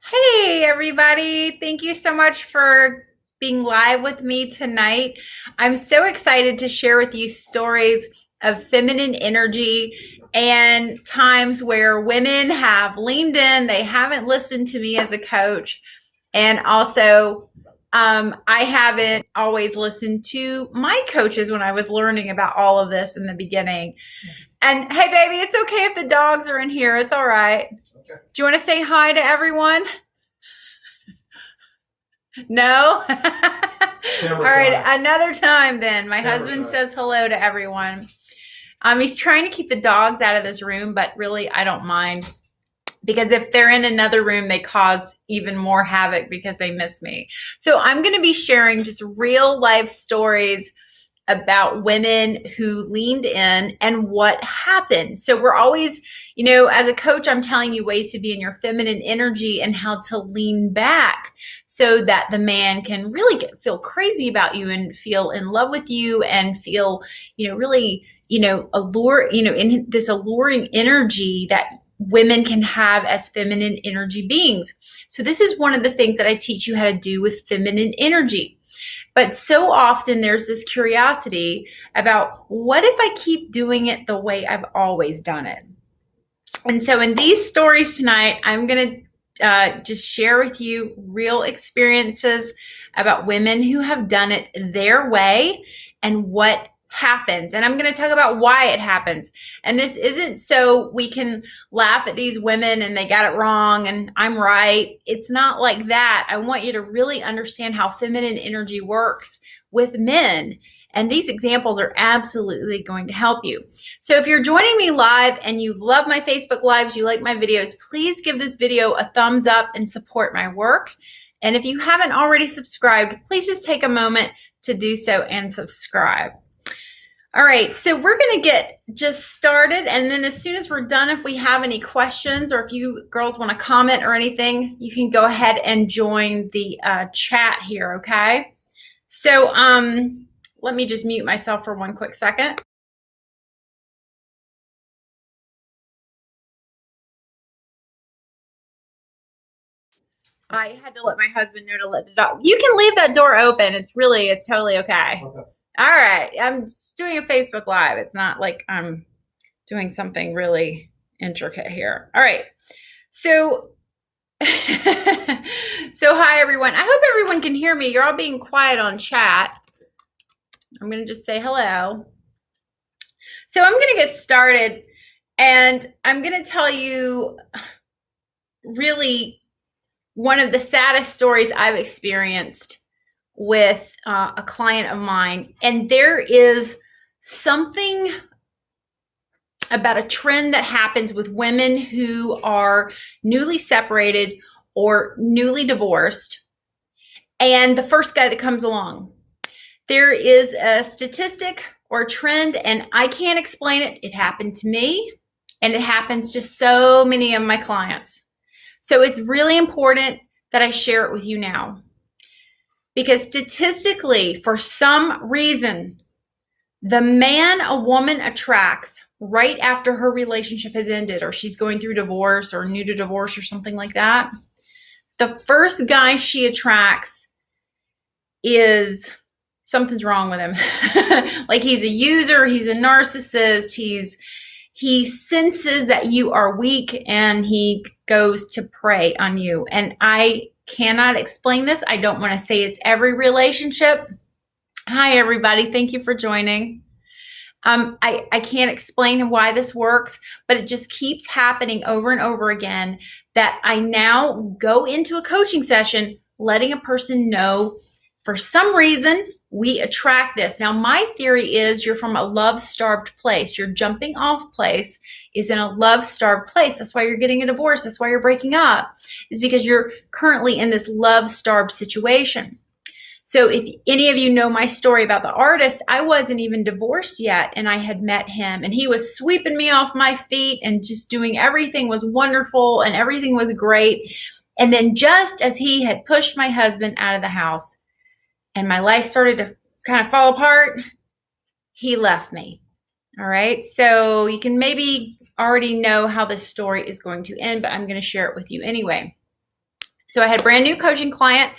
Hey, everybody. Thank you so much for being live with me tonight. I'm so excited to share with you stories of feminine energy and times where women have leaned in, they haven't listened to me as a coach, and also I haven't always listened to my coaches when I was learning about all of this in the beginning. And hey, baby, it's okay if the dogs are in here. It's all right. Okay. Do you want to say hi to everyone? No? All right, another time then. My husband says hello to everyone. He's trying to keep the dogs out of this room, but really I don't mind, because if they're in another room, they cause even more havoc because they miss me. So I'm going to be sharing just real life stories about women who leaned in and what happened. So we're always, as a coach, I'm telling you ways to be in your feminine energy and how to lean back so that the man can really feel crazy about you and feel in love with you and feel, really, in this alluring energy that women can have as feminine energy beings. So this is one of the things that I teach you how to do with feminine energy. But so often there's this curiosity about, what if I keep doing it the way I've always done it? And so in these stories tonight, I'm going to just share with you real experiences about women who have done it their way and what happens. And I'm going to talk about why it happens. And this isn't so we can laugh at these women and they got it wrong and I'm right. It's not like that. I want you to really understand how feminine energy works with men. And these examples are absolutely going to help you. So if you're joining me live and you love my Facebook Lives, you like my videos, please give this video a thumbs up and support my work. And if you haven't already subscribed, please just take a moment to do so and subscribe. All right, so we're going to get just started, and then as soon as we're done, if we have any questions or if you girls want to comment or anything, you can go ahead and join the chat here, okay? So let me just mute myself for one quick second. I had to let my husband know to let the dog. You can leave that door open. It's totally okay. Okay. All right. I'm just doing a Facebook Live. It's not like I'm doing something really intricate here. All right. So, hi everyone. I hope everyone can hear me. You're all being quiet on chat. I'm going to just say hello. So I'm going to get started, and I'm going to tell you really one of the saddest stories I've experienced with a client of mine. And there is something about a trend that happens with women who are newly separated or newly divorced, and the first guy that comes along. There is a statistic or a trend, and I can't explain it. It happened to me, and it happens to so many of my clients. So it's really important that I share it with you now. Because statistically, for some reason, the man a woman attracts right after her relationship has ended, or she's going through divorce or new to divorce or something like that, the first guy she attracts is something's wrong with him. Like he's a user, he's a narcissist, he senses that you are weak and he goes to prey on you. And I cannot explain this. I don't want to say it's every relationship. Hi, everybody. Thank you for joining. I can't explain why this works, but it just keeps happening over and over again, that I now go into a coaching session letting a person know, for some reason, we attract this. Now, my theory is you're from a love-starved place. Your jumping off place is in a love-starved place. That's why you're getting a divorce. That's why you're breaking up, is because you're currently in this love-starved situation. So if any of you know my story about the artist, I wasn't even divorced yet, and I had met him, and he was sweeping me off my feet and just doing everything was wonderful and everything was great. And then just as he had pushed my husband out of the house and my life started to kind of fall apart, he left me. All right. So you can maybe already know how this story is going to end, but I'm going to share it with you anyway. So I had a brand new coaching client.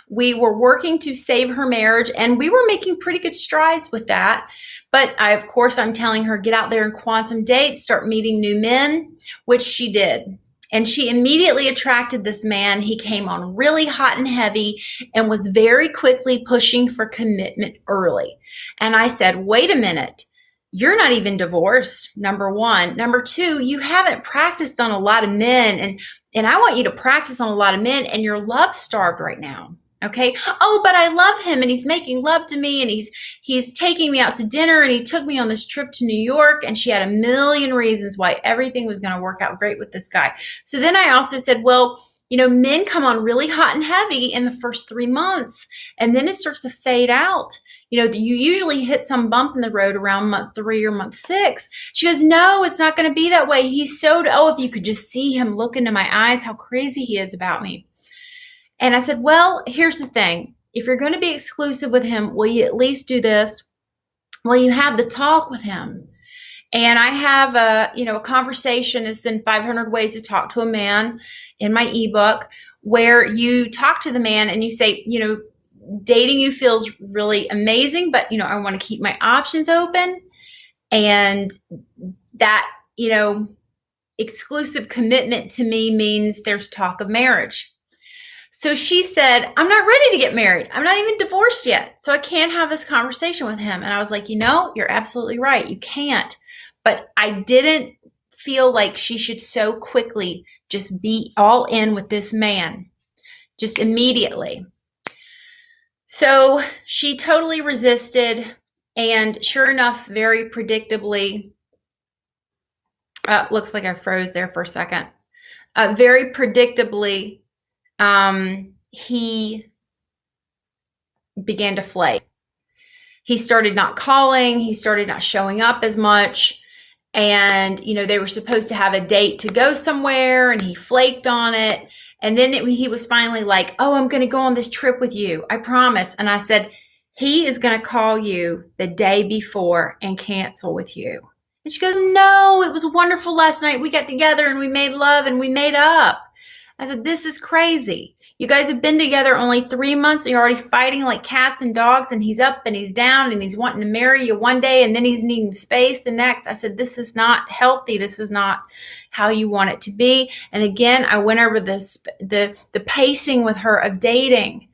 We were working to save her marriage, and we were making pretty good strides with that. But of course, I'm telling her, get out there and quantum date, start meeting new men, which she did. And she immediately attracted this man. He came on really hot and heavy and was very quickly pushing for commitment early. And I said, wait a minute. You're not even divorced, number one. Number two, you haven't practiced on a lot of men. And I want you to practice on a lot of men, and you're love starved right now. Okay. Oh, but I love him, and he's making love to me, and he's taking me out to dinner, and he took me on this trip to New York. And she had a million reasons why everything was going to work out great with this guy. So then I also said, well, men come on really hot and heavy in the first 3 months, and then it starts to fade out. You usually hit some bump in the road around month 3 or month 6. She goes, no, it's not going to be that way. He's if you could just see him look into my eyes, how crazy he is about me. And I said, well, here's the thing. If you're going to be exclusive with him, will you at least do this? Will you have the talk with him? And I have a conversation. It's in 500 Ways to Talk to a Man in my ebook, where you talk to the man and you say, dating you feels really amazing, but, I want to keep my options open. And that, exclusive commitment to me means there's talk of marriage. So she said, I'm not ready to get married. I'm not even divorced yet. So I can't have this conversation with him. And I was like, you're absolutely right. You can't. But I didn't feel like she should so quickly just be all in with this man, just immediately. So she totally resisted. And sure enough, very predictably, looks like I froze there for a second. Very predictably, he began to flake. He started not calling. He started not showing up as much. And, they were supposed to have a date to go somewhere, and he flaked on it. And then he was finally like, oh, I'm going to go on this trip with you. I promise. And I said, he is going to call you the day before and cancel with you. And she goes, no, it was wonderful last night. We got together and we made love and we made up. I said, this is crazy. You guys have been together only 3 months. And you're already fighting like cats and dogs, and he's up and he's down, and he's wanting to marry you one day, and then he's needing space the next. I said, this is not healthy. This is not how you want it to be. And again, I went over this, the pacing with her of dating.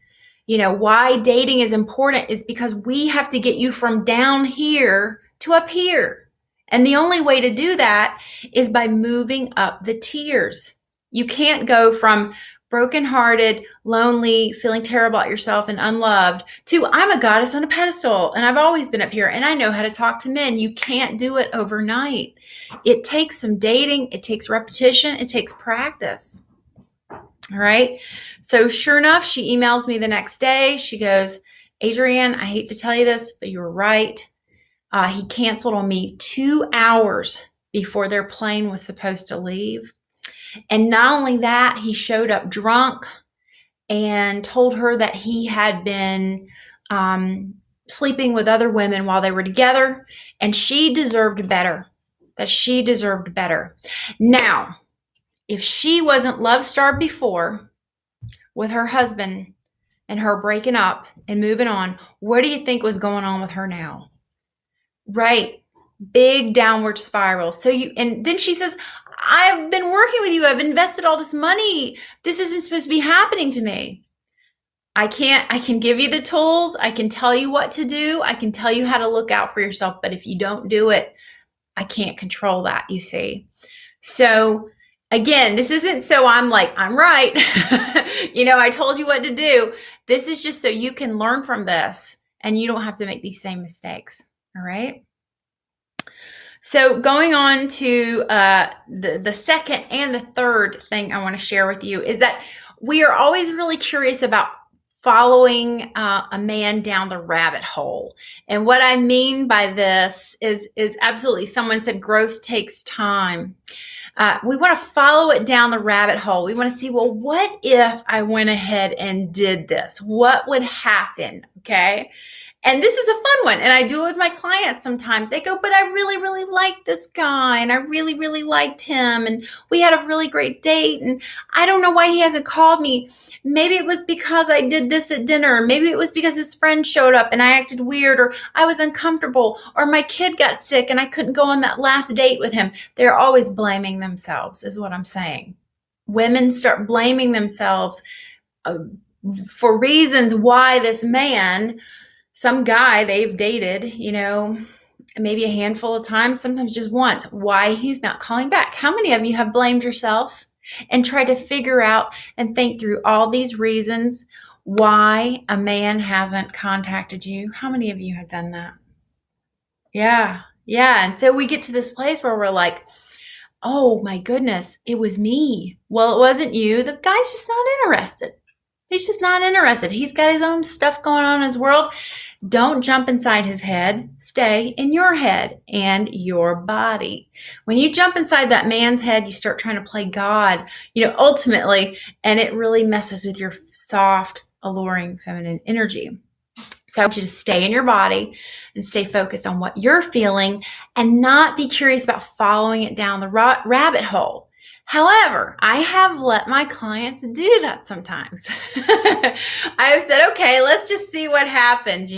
Why dating is important is because we have to get you from down here to up here. And the only way to do that is by moving up the tiers. You can't go from brokenhearted, lonely, feeling terrible about yourself and unloved to I'm a goddess on a pedestal and I've always been up here and I know how to talk to men. You can't do it overnight. It takes some dating. It takes repetition. It takes practice. All right. So sure enough, she emails me the next day. She goes, Adrienne, I hate to tell you this, but you were right. He canceled on me 2 hours before their plane was supposed to leave. And not only that, he showed up drunk and told her that he had been sleeping with other women while they were together, and she deserved better, that she deserved better. Now, if she wasn't love-starved before with her husband and her breaking up and moving on, what do you think was going on with her now? Right. Big downward spiral. And then she says, I've been working with you. I've invested all this money. This isn't supposed to be happening to me. I can give you the tools. I can tell you what to do. I can tell you how to look out for yourself. But if you don't do it, I can't control that, you see. So again, this isn't so I'm like, I'm right. I told you what to do. This is just so you can learn from this and you don't have to make these same mistakes. All right. So going on to the second and the third thing I want to share with you is that we are always really curious about following a man down the rabbit hole. And what I mean by this is absolutely, someone said growth takes time. We want to follow it down the rabbit hole. We want to see, well, what if I went ahead and did this? What would happen? Okay. And this is a fun one. And I do it with my clients sometimes. They go, but I really, really like this guy. And I really, really liked him. And we had a really great date. And I don't know why he hasn't called me. Maybe it was because I did this at dinner. Maybe it was because his friend showed up and I acted weird, or I was uncomfortable, or my kid got sick and I couldn't go on that last date with him. They're always blaming themselves, is what I'm saying. Women start blaming themselves for reasons why this man, some guy they've dated, maybe a handful of times, sometimes just once, why he's not calling back. How many of you have blamed yourself and tried to figure out and think through all these reasons why a man hasn't contacted you? How many of you have done that? Yeah. And so we get to this place where we're like, oh my goodness, it was me. Well, it wasn't you. The guy's just not interested. He's just not interested. He's got his own stuff going on in his world. Don't jump inside his head. Stay in your head and your body. When you jump inside that man's head, you start trying to play God, ultimately, and it really messes with your soft, alluring feminine energy. So I want you to stay in your body and stay focused on what you're feeling and not be curious about following it down the rabbit hole. However, I have let my clients do that sometimes. I have said, okay, let's just see what happens,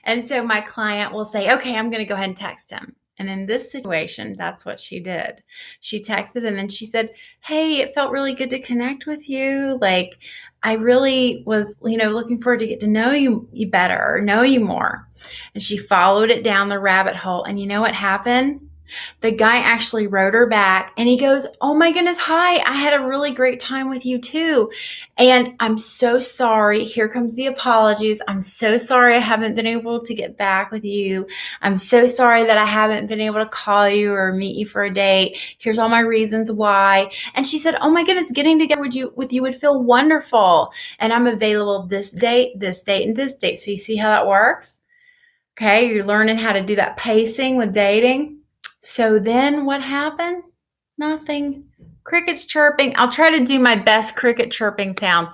And so my client will say, okay, I'm going to go ahead and text him. And in this situation, that's what she did. She texted and then she said, hey, it felt really good to connect with you. Like, I really was, looking forward to get to know you better, or know you more. And she followed it down the rabbit hole. And you know what happened? The guy actually wrote her back and he goes, oh my goodness, hi, I had a really great time with you too. And I'm so sorry. Here comes the apologies. I'm so sorry I haven't been able to get back with you. I'm so sorry that I haven't been able to call you or meet you for a date. Here's all my reasons why. And she said, oh my goodness, getting together with you would feel wonderful. And I'm available this date, and this date. So you see how that works? Okay, you're learning how to do that pacing with dating. So then what happened? Nothing. Crickets chirping. I'll try to do my best cricket chirping sound.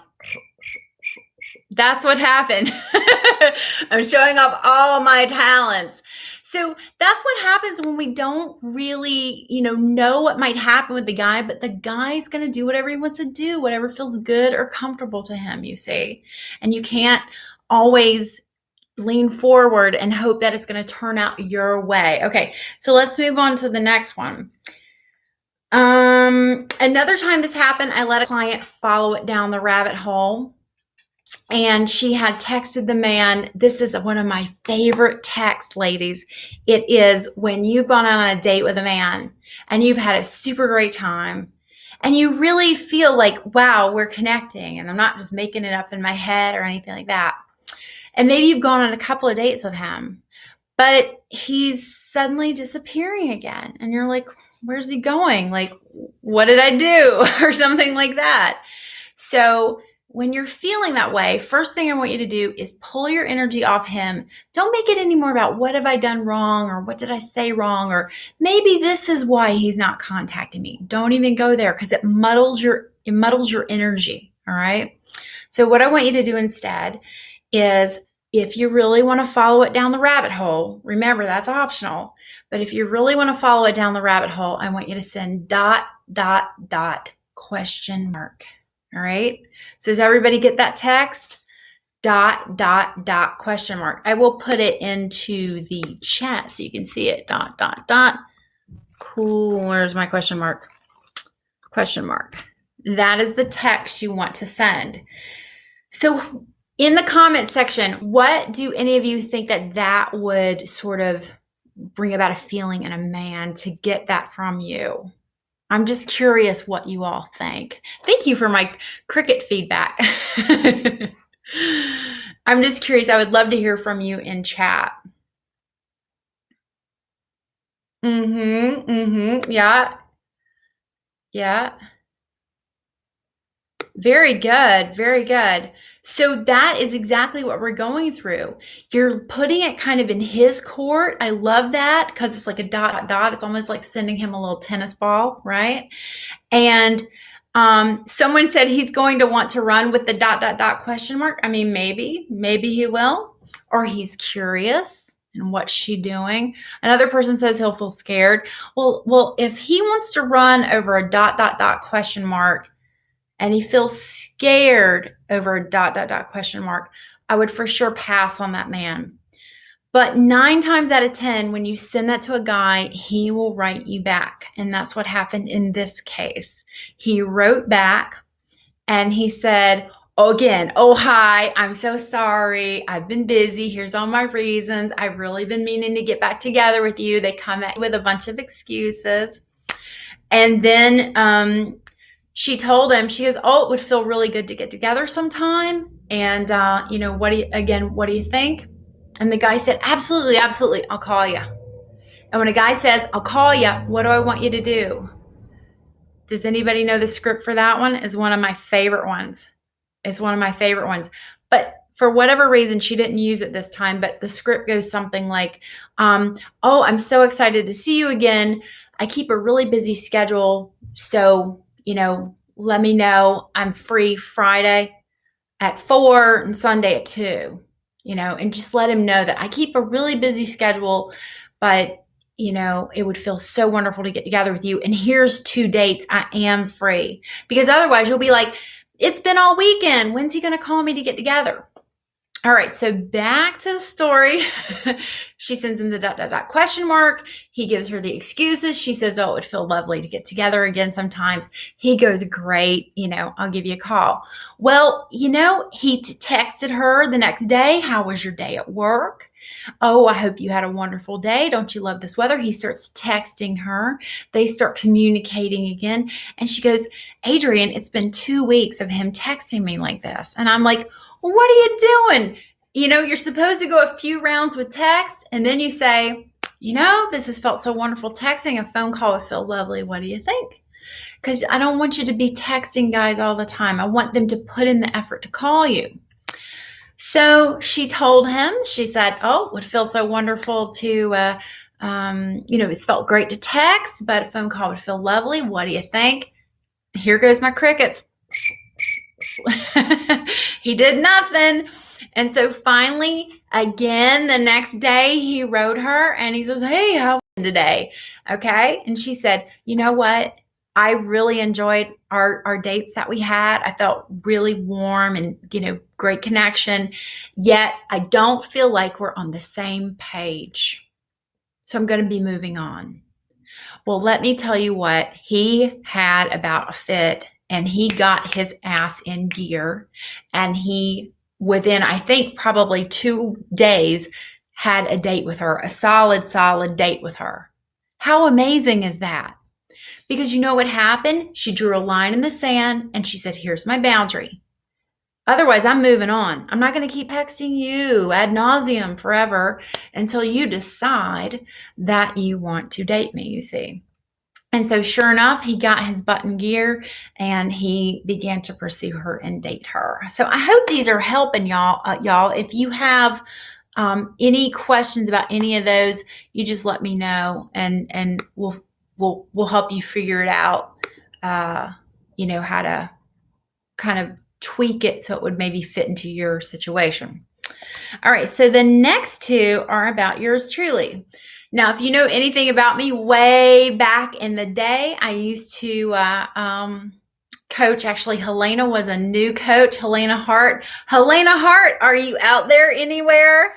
That's what happened. I'm showing off all my talents. So that's what happens when we don't really, know what might happen with the guy, but the guy's going to do whatever he wants to do, whatever feels good or comfortable to him, you see. And you can't always lean forward and hope that it's going to turn out your way. Okay, so let's move on to the next one. Another time this happened, I let a client follow it down the rabbit hole. And she had texted the man. This is one of my favorite texts, ladies. It is when you've gone on a date with a man and you've had a super great time. And you really feel like, wow, we're connecting. And I'm not just making it up in my head or anything like that. And maybe you've gone on a couple of dates with him, but he's suddenly disappearing again. And you're like, where's he going? Like, what did I do? Or something like that. So when you're feeling that way, first thing I want you to do is pull your energy off him. Don't make it anymore about what have I done wrong or what did I say wrong, or maybe this is why he's not contacting me. Don't even go there because it muddles your energy. All right. So what I want you to do instead is, if you really want to follow it down the rabbit hole, remember that's optional, but if you really want to follow it down the rabbit hole, I want you to send ... question mark. All right. So does everybody get that text? ... question mark. I will put it into the chat so you can see it. ... Cool. Where's my question mark? Question mark. That is the text you want to send. So in the comment section, what do any of you think that would sort of bring about a feeling in a man to get that from you? I'm just curious what you all think. Thank you for my cricket feedback. I'm just curious. I would love to hear from you in chat. Yeah. Very good. Very good. So that is exactly what we're going through. You're putting it kind of in his court. I love that because it's like a ... It's almost like sending him a little tennis ball, right? And someone said he's going to want to run with the ... question mark. I mean, maybe he will. or he's curious. And what's she doing? Another person says he'll feel scared. Well, if he wants to run over a ... question mark, and he feels scared over a ... question mark, I would for sure pass on that man. But 9 times out of 10, when you send that to a guy, he will write you back. And that's what happened in this case. He wrote back and he said, again, oh, hi, I'm so sorry. I've been busy. Here's all my reasons. I've really been meaning to get back together with you. They come at you with a bunch of excuses. And then she told him, she goes, oh, it would feel really good to get together sometime. And, what do you think? And the guy said, absolutely, absolutely. I'll call you. And when a guy says, I'll call you, what do I want you to do? Does anybody know the script for that one? Is one of my favorite ones. It's one of my favorite ones. But for whatever reason, she didn't use it this time. But the script goes something like, oh, I'm so excited to see you again. I keep a really busy schedule. So, let me know. I'm free Friday at 4 and Sunday at 2, and just let him know that I keep a really busy schedule, but it would feel so wonderful to get together with you. And here's 2 dates I am free. Because otherwise you'll be like, it's been all weekend. When's he going to call me to get together? All right, so back to the story. She sends him the ... question mark. He gives her the excuses. She says, oh, it would feel lovely to get together again sometimes. He goes, great, I'll give you a call. Well, he texted her the next day. How was your day at work? Oh, I hope you had a wonderful day. Don't you love this weather? He starts texting her. They start communicating again. And she goes, Adrienne, it's been 2 weeks of him texting me like this. And I'm like, well, what are you doing? You're supposed to go a few rounds with text, and then you say, this has felt so wonderful texting. A phone call would feel lovely. What do you think? Because I don't want you to be texting guys all the time. I want them to put in the effort to call you. So she told him, she said, oh, it would feel so wonderful to, it's felt great to text, but a phone call would feel lovely. What do you think? Here goes my crickets. He did nothing. And so finally, again, the next day he wrote her and he says, hey, how are you today? Okay. And she said, you know what? I really enjoyed our dates that we had. I felt really warm and, great connection. Yet I don't feel like we're on the same page. So I'm going to be moving on. Well, let me tell you what, he had about a fit. And he got his ass in gear, and he, within, I think, probably 2 days, had a date with her, a solid date with her. How amazing is that? Because you know what happened? She drew a line in the sand, and she said, here's my boundary. Otherwise, I'm moving on. I'm not going to keep texting you ad nauseum forever until you decide that you want to date me, you see. And so sure enough, he got his butt in gear and he began to pursue her and date her. So I hope these are helping y'all. If you have any questions about any of those, you just let me know, and we'll help you figure it out. How to kind of tweak it so it would maybe fit into your situation. All right. So the next 2 are about yours truly. Now, if you know anything about me, way back in the day, I used to coach. Actually, Helena was a new coach, Helena Hart. Helena Hart, are you out there anywhere?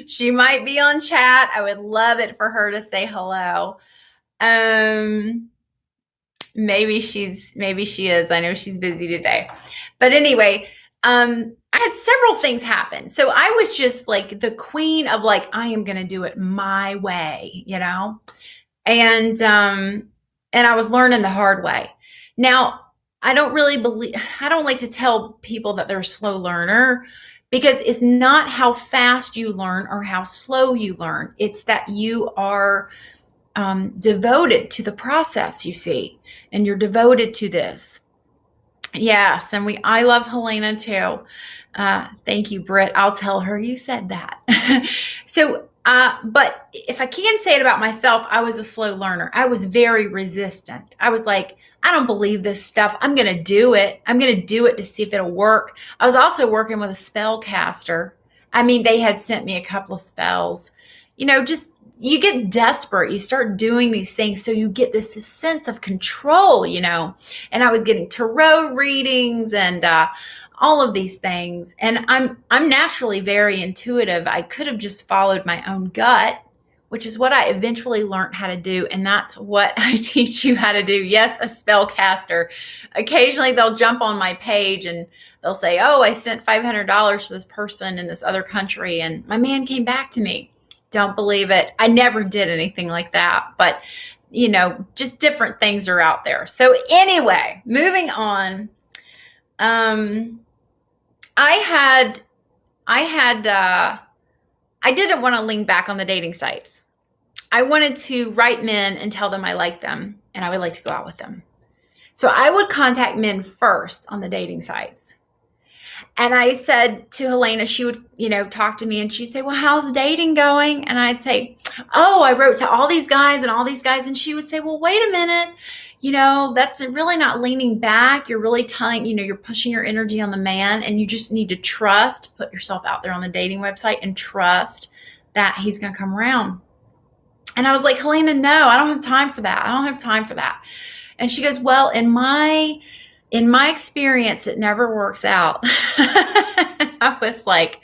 She might be on chat. I would love it for her to say hello. Maybe she is. I know she's busy today. But anyway, I had several things happen. So I was just like the queen of like, I am going to do it my way, and I was learning the hard way. Now, I don't like to tell people that they're a slow learner, because it's not how fast you learn or how slow you learn. It's that you are devoted to the process, you see, and you're devoted to this. Yes, and I love Helena too. Thank you, Britt. I'll tell her you said that. So, but if I can say it about myself, I was a slow learner. I was very resistant. I was like, I don't believe this stuff. I'm going to do it. I'm going to do it to see if it'll work. I was also working with a spellcaster, I mean, they had sent me a couple of spells. Just you get desperate. You start doing these things. So you get this sense of control. And I was getting tarot readings and all of these things. And I'm naturally very intuitive. I could have just followed my own gut, which is what I eventually learned how to do. And that's what I teach you how to do. Yes, a spellcaster. Occasionally they'll jump on my page and they'll say, oh, I sent $500 to this person in this other country and my man came back to me. Don't believe it. I never did anything like that. But, just different things are out there. So anyway, moving on. I didn't want to lean back on the dating sites. I wanted to write men and tell them I liked them and I would like to go out with them. So I would contact men first on the dating sites. And I said to Helena, she would, talk to me and she'd say, well, how's dating going? And I'd say, oh, I wrote to all these guys and all these guys. And she would say, well, wait a minute. That's really not leaning back. You're really telling, you're pushing your energy on the man and you just need to put yourself out there on the dating website and trust that he's going to come around. And I was like, Helena, no, I don't have time for that. And she goes, well, in my experience, it never works out. I was like,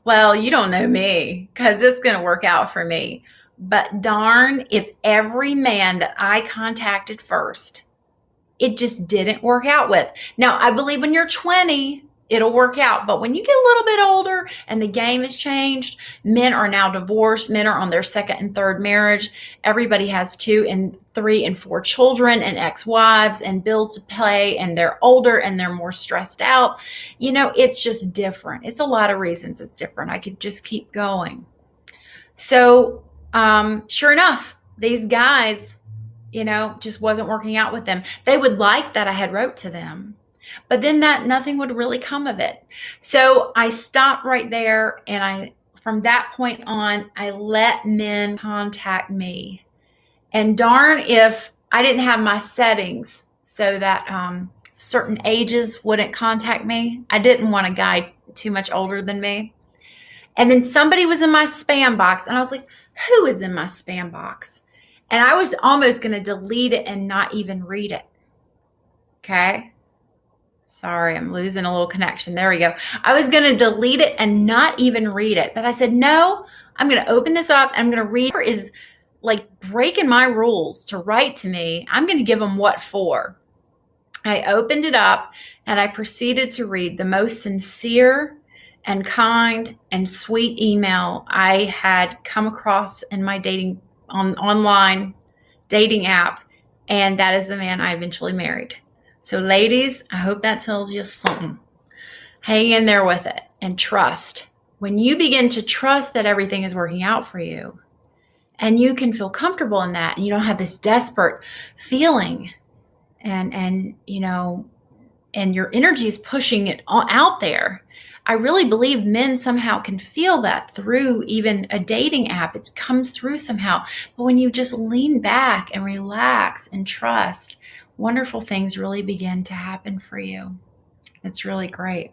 well, you don't know me because it's going to work out for me. But darn, if every man that I contacted first, it just didn't work out with. Now, I believe when you're 20, it'll work out. But when you get a little bit older and the game has changed, men are now divorced. Men are on their second and third marriage. Everybody has 2 and 3 and 4 children and ex-wives and bills to pay. And they're older and they're more stressed out. It's just different. It's a lot of reasons it's different. I could just keep going. So sure enough, these guys, just wasn't working out with them. They would like that I had wrote to them. But then nothing would really come of it. So I stopped right there. And from that point on, I let men contact me. And darn if I didn't have my settings so that certain ages wouldn't contact me. I didn't want a guy too much older than me. And then somebody was in my spam box. And I was like, who is in my spam box? And I was almost going to delete it and not even read it. Okay. Sorry, I'm losing a little connection. There we go. I was going to delete it and not even read it. But I said, no, I'm going to open this up. And I'm going to read. Whoever is like breaking my rules to write to me, I'm going to give them what for. I opened it up and I proceeded to read the most sincere and kind and sweet email I had come across in my online dating app. And that is the man I eventually married. So ladies, I hope that tells you something. Hang in there with it and trust. When you begin to trust that everything is working out for you and you can feel comfortable in that and you don't have this desperate feeling and your energy is pushing it out there. I really believe men somehow can feel that through even a dating app. It comes through somehow. But when you just lean back and relax and trust, wonderful things really begin to happen for you. It's really great.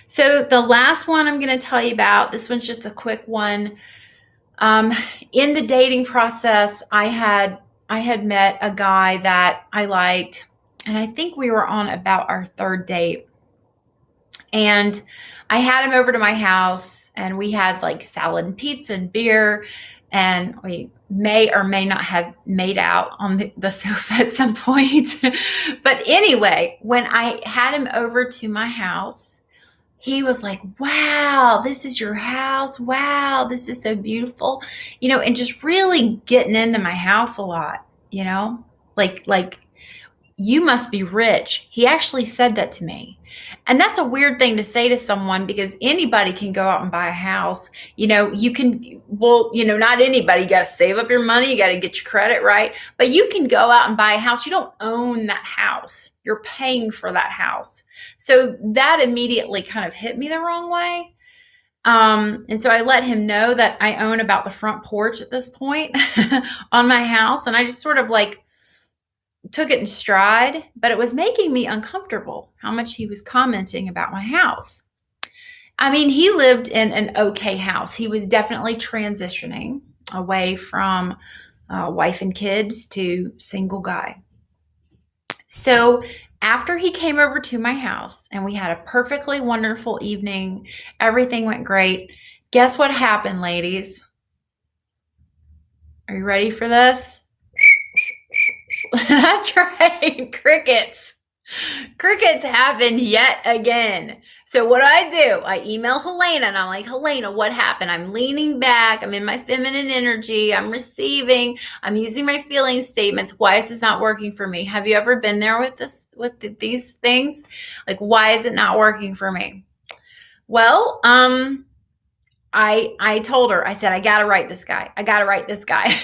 So the last one I'm going to tell you about, this one's just a quick one. In the dating process, I had met a guy that I liked, and I think we were on about our 3rd date. And I had him over to my house and we had like salad and pizza and beer, and we may or may not have made out on the sofa at some point. But anyway, when I had him over to my house, he was like, wow, this is your house. Wow, this is so beautiful. And just really getting into my house a lot, like you must be rich. He actually said that to me. And that's a weird thing to say to someone because anybody can go out and buy a house. Not anybody. You got to save up your money. You got to get your credit right. But you can go out and buy a house. You don't own that house. You're paying for that house. So that immediately kind of hit me the wrong way. And so I let him know that I own about the front porch at this point on my house. And I just sort of took it in stride, but it was making me uncomfortable how much he was commenting about my house. I mean, he lived in an okay house. He was definitely transitioning away from wife and kids to single guy. So after he came over to my house and we had a perfectly wonderful evening, everything went great. Guess what happened, ladies? Are you ready for this? That's right, crickets. Crickets happened yet again. So what do? I email Helena and I'm like, Helena, what happened? I'm leaning back. I'm in my feminine energy. I'm receiving. I'm using my feeling statements. Why is this not working for me? Have you ever been there with this, with these things? Like, why is it not working for me? Well, I told her, I said, I got to write this guy. I got to write this guy.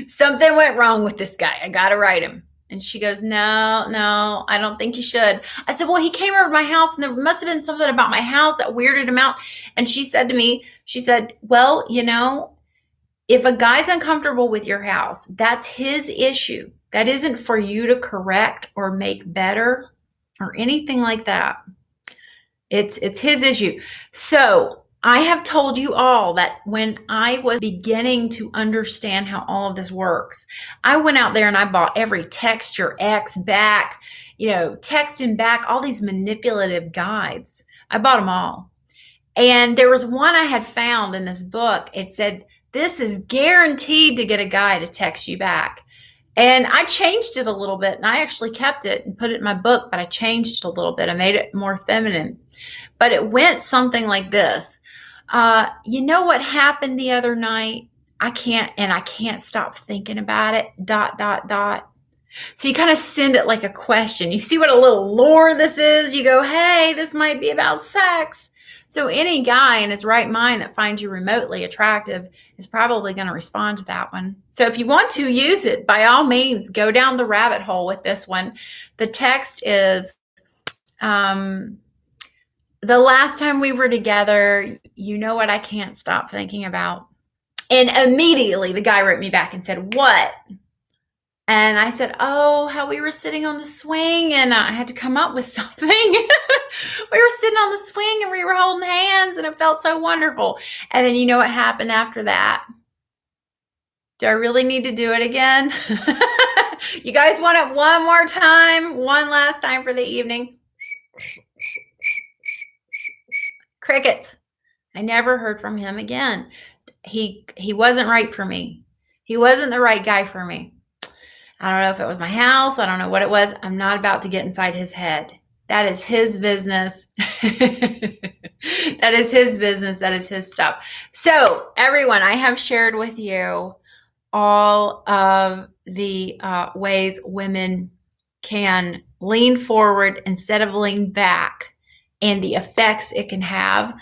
Something went wrong with this guy. I got to write him. And she goes, no, I don't think you should. I said, well, he came over to my house and there must have been something about my house that weirded him out. And she said to me, she said, well, you know, if a guy's uncomfortable with your house, that's his issue. That isn't for you to correct or make better or anything like that. It's his issue. So I have told you all that when I was beginning to understand how all of this works, I went out there and I bought every text your ex back, texting back, all these manipulative guides. I bought them all. And there was one I had found in this book. It said, this is guaranteed to get a guy to text you back. And I changed it a little bit and I actually kept it and put it in my book, but I changed it a little bit. I made it more feminine. But it went something like this. You know what happened the other night? I can't stop thinking about it, ... So you kind of send it like a question. You see what a little lure this is? You go, hey, this might be about sex. So any guy in his right mind that finds you remotely attractive is probably going to respond to that one. So if you want to use it, by all means, go down the rabbit hole with this one. The text is, the last time we were together, you know what I can't stop thinking about. And immediately the guy wrote me back and said, what? And I said, oh, how we were sitting on the swing and I had to come up with something. We were sitting on the swing and we were holding hands and it felt so wonderful. And then you know what happened after that? Do I really need to do it again? You guys want it one more time? One last time for the evening? Crickets. I never heard from him again. He wasn't right for me. He wasn't the right guy for me. I don't know if it was my house. I don't know what it was. I'm not about to get inside his head. That is his business. That is his business. That is his stuff. So everyone, I have shared with you all of the ways women can lean forward instead of lean back and the effects it can have.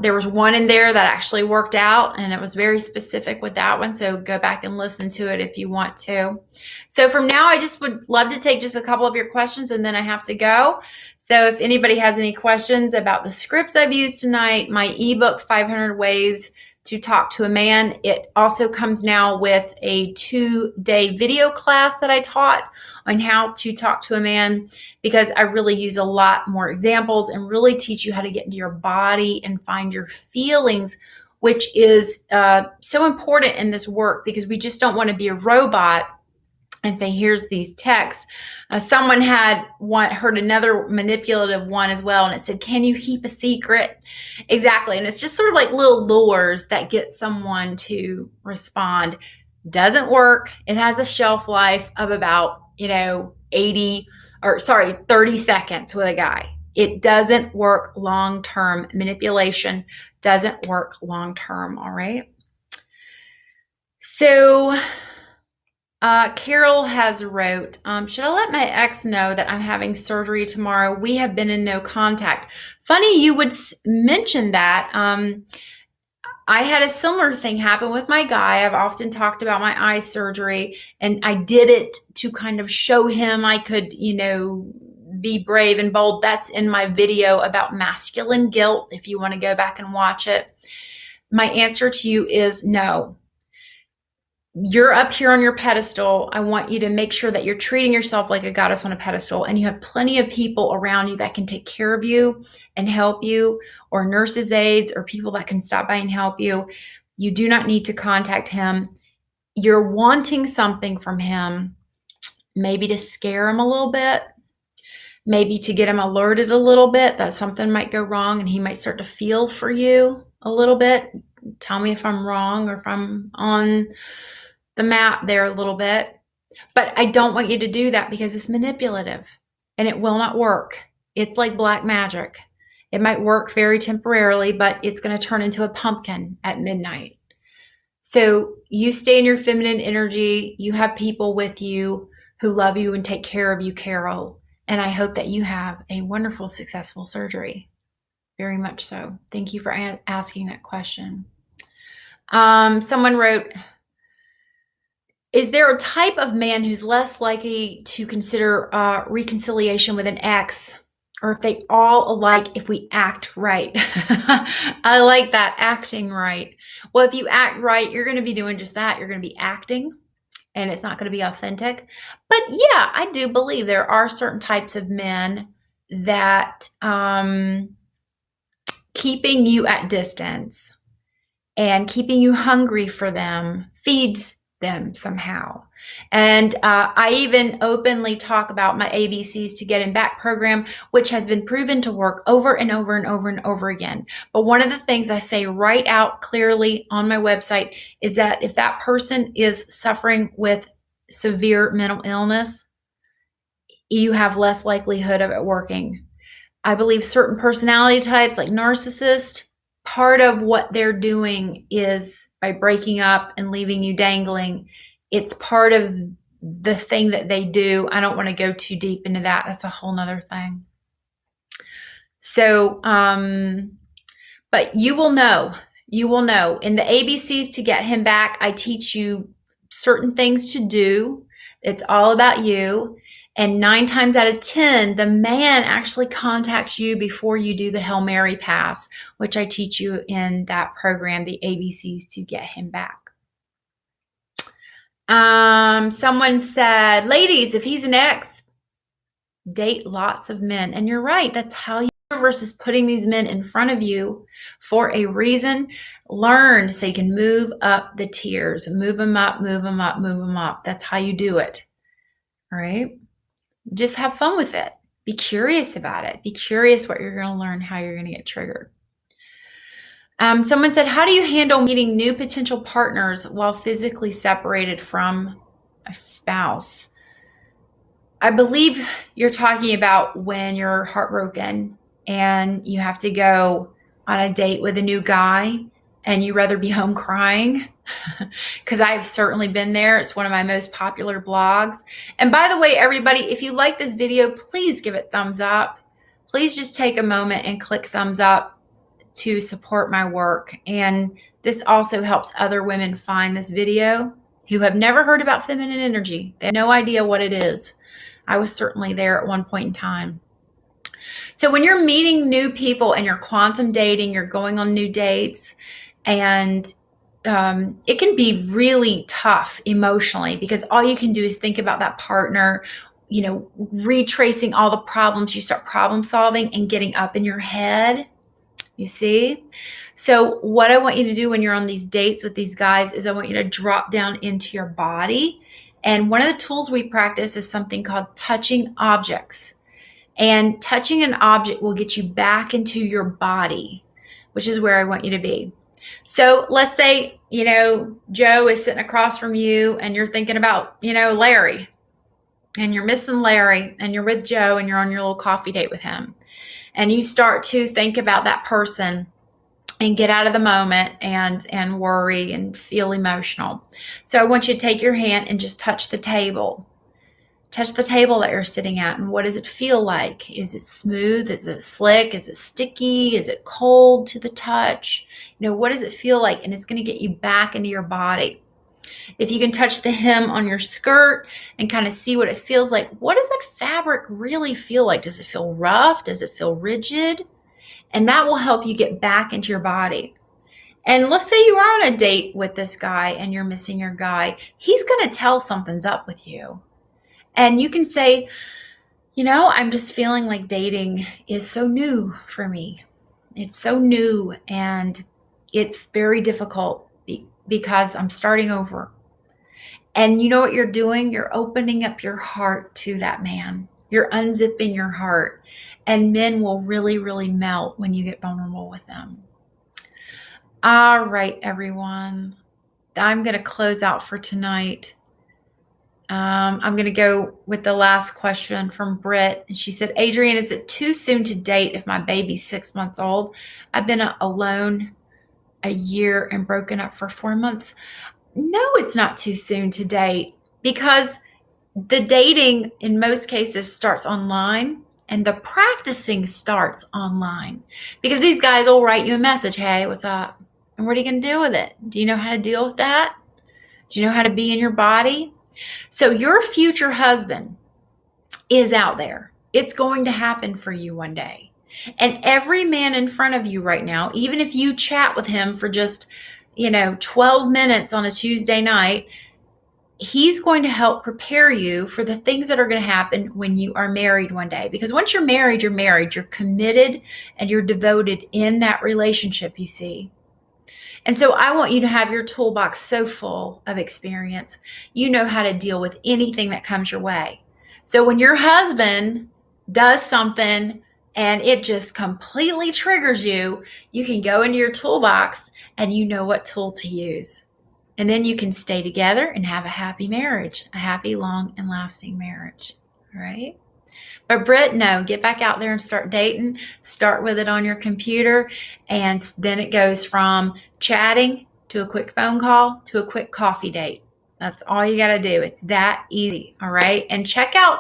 There was one in there that actually worked out and it was very specific with that one. So go back and listen to it if you want to. So from now, I just would love to take just a couple of your questions and then I have to go. So if anybody has any questions about the scripts I've used tonight, my ebook, 500 Ways to Talk to a Man. It also comes now with a 2-day video class that I taught on how to talk to a man, because I really use a lot more examples and really teach you how to get into your body and find your feelings, which is so important in this work because we just don't want to be a robot and say, here's these texts. Someone had heard another manipulative one as well, and it said, can you keep a secret? Exactly. And it's just sort of like little lures that get someone to respond. Doesn't work. It has a shelf life of about, 30 seconds with a guy. It doesn't work long-term. Manipulation doesn't work long-term. All right. So Carol has wrote, should I let my ex know that I'm having surgery tomorrow? We have been in no contact. Funny you would mention that. I had a similar thing happen with my guy. I've often talked about my eye surgery, and I did it to kind of show him I could, be brave and bold. That's in my video about masculine guilt, if you want to go back and watch it. My answer to you is no. you're up here on your pedestal. I want you to make sure that you're treating yourself like a goddess on a pedestal, and you have plenty of people around you that can take care of you and help you, or nurses' aides, or people that can stop by and help you. You do not need to contact him. You're wanting something from him, maybe to scare him a little bit, maybe to get him alerted a little bit that something might go wrong, and he might start to feel for you a little bit. Tell me if I'm wrong or if I'm on the map there a little bit. But I don't want you to do that because it's manipulative and it will not work. It's like black magic. It might work very temporarily, but it's going to turn into a pumpkin at midnight. So you stay in your feminine energy. You have people with you who love you and take care of you, Carol. And I hope that you have a wonderful, successful surgery. Very much so. Thank you for asking that question. Someone wrote, is there a type of man who's less likely to consider reconciliation with an ex, or if they all alike if we act right? I like that, acting right. Well, if you act right, you're going to be doing just that. You're going to be acting, and it's not going to be authentic. But yeah, I do believe there are certain types of men that keeping you at distance and keeping you hungry for them feeds them somehow. And I even openly talk about my ABCs to Get Him Back program, which has been proven to work over and over and over and over again. But one of the things I say right out clearly on my website is that if that person is suffering with severe mental illness, you have less likelihood of it working. I believe certain personality types, like narcissists, part of what they're doing is by breaking up and leaving you dangling. It's part of the thing that they do. I don't want to go too deep into that. That's a whole nother thing. So, but you will know. You will know. In the ABCs to Get Him Back, I teach you certain things to do. It's all about you. And 9 times out of 10, the man actually contacts you before you do the Hail Mary pass, which I teach you in that program, the ABCs to Get Him Back. Someone said, ladies, if he's an ex, date lots of men. And you're right. That's how the universe is putting these men in front of you for a reason. Learn so you can move up the tiers. Move them up, move them up, move them up. That's how you do it. All right. Just have fun with it. Be curious about it. Be curious what you're going to learn, how you're going to get triggered. Someone said, how do you handle meeting new potential partners while physically separated from a spouse? I believe you're talking about when you're heartbroken and you have to go on a date with a new guy and you'd rather be home crying, because I've certainly been there. It's one of my most popular blogs. And by the way, everybody, if you like this video, please give it thumbs up. Please just take a moment and click thumbs up to support my work. And this also helps other women find this video who have never heard about feminine energy. They have no idea what it is. I was certainly there at one point in time. So when you're meeting new people and you're quantum dating, you're going on new dates, and it can be really tough emotionally, because all you can do is think about that partner, retracing all the problems. You start problem solving and getting up in your head, you see? So what I want you to do when you're on these dates with these guys is I want you to drop down into your body. And one of the tools we practice is something called touching objects. And touching an object will get you back into your body, which is where I want you to be. So let's say, Joe is sitting across from you and you're thinking about, Larry, and you're missing Larry, and you're with Joe and you're on your little coffee date with him. And you start to think about that person and get out of the moment and worry and feel emotional. So I want you to take your hand and just touch the table. Touch the table that you're sitting at, and what does it feel like? Is it smooth? Is it slick? Is it sticky? Is it cold to the touch? What does it feel like? And it's going to get you back into your body. If you can touch the hem on your skirt and kind of see what it feels like, what does that fabric really feel like? Does it feel rough? Does it feel rigid? And that will help you get back into your body. And let's say you are on a date with this guy and you're missing your guy. He's going to tell something's up with you. And you can say, I'm just feeling like dating is so new for me. It's so new and it's very difficult because I'm starting over. And you know what you're doing? You're opening up your heart to that man. You're unzipping your heart. And men will really, really melt when you get vulnerable with them. All right, everyone. I'm going to close out for tonight. I'm going to go with the last question from Britt. And she said, Adrienne, is it too soon to date if my baby's 6 months old? I've been alone a year and broken up for 4 months. No, it's not too soon to date because the dating in most cases starts online and the practicing starts online because these guys will write you a message. Hey, what's up? And what are you going to do with it? Do you know how to deal with that? Do you know how to be in your body? So your future husband is out there. It's going to happen for you one day. And every man in front of you right now, even if you chat with him for just, 12 minutes on a Tuesday night, he's going to help prepare you for the things that are going to happen when you are married one day. Because once you're married, you're committed and you're devoted in that relationship, you see. And so I want you to have your toolbox so full of experience. You know how to deal with anything that comes your way. So when your husband does something and it just completely triggers you, you can go into your toolbox and you know what tool to use. And then you can stay together and have a happy marriage, a happy, long, and lasting marriage. All right? But Britt, no, get back out there and start dating. Start with it on your computer. And then it goes from chatting to a quick phone call to a quick coffee date. That's all you got to do. It's that easy. All right. And check out,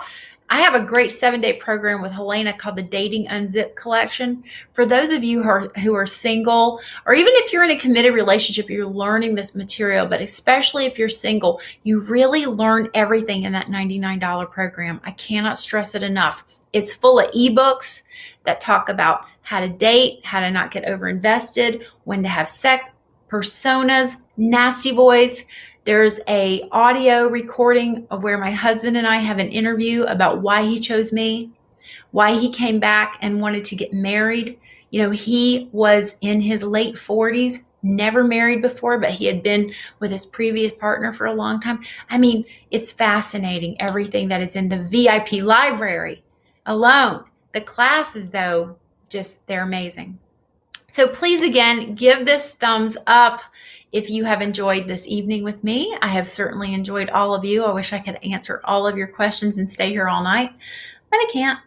I have a great 7-day program with Helena called the Dating Unzipped Collection. For those of you who are single, or even if you're in a committed relationship, you're learning this material, but especially if you're single, you really learn everything in that $99 program. I cannot stress it enough. It's full of eBooks that talk about how to date, how to not get overinvested, when to have sex, personas, nasty boys. There's a audio recording of where my husband and I have an interview about why he chose me, why he came back and wanted to get married. He was in his late 40s, never married before, but he had been with his previous partner for a long time. I mean, it's fascinating, everything that is in the VIP library alone. The classes, though, they're amazing. So please, again, give this thumbs up if you have enjoyed this evening with me. I have certainly enjoyed all of you. I wish I could answer all of your questions and stay here all night, but I can't.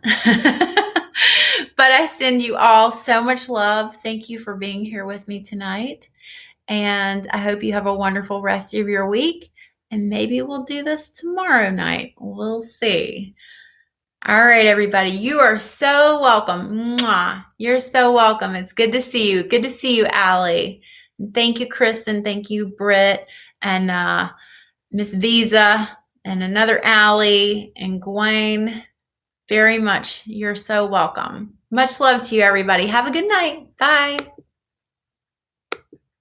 But I send you all so much love. Thank you for being here with me tonight. And I hope you have a wonderful rest of your week. And maybe we'll do this tomorrow night. We'll see. All right, everybody. You are so welcome. Mwah. You're so welcome. It's good to see you. Good to see you, Allie. Thank you, Kristen. Thank you, Britt, and Miss Visa, and another Allie, and Gwen. Very much. You're so welcome. Much love to you, everybody. Have a good night. Bye.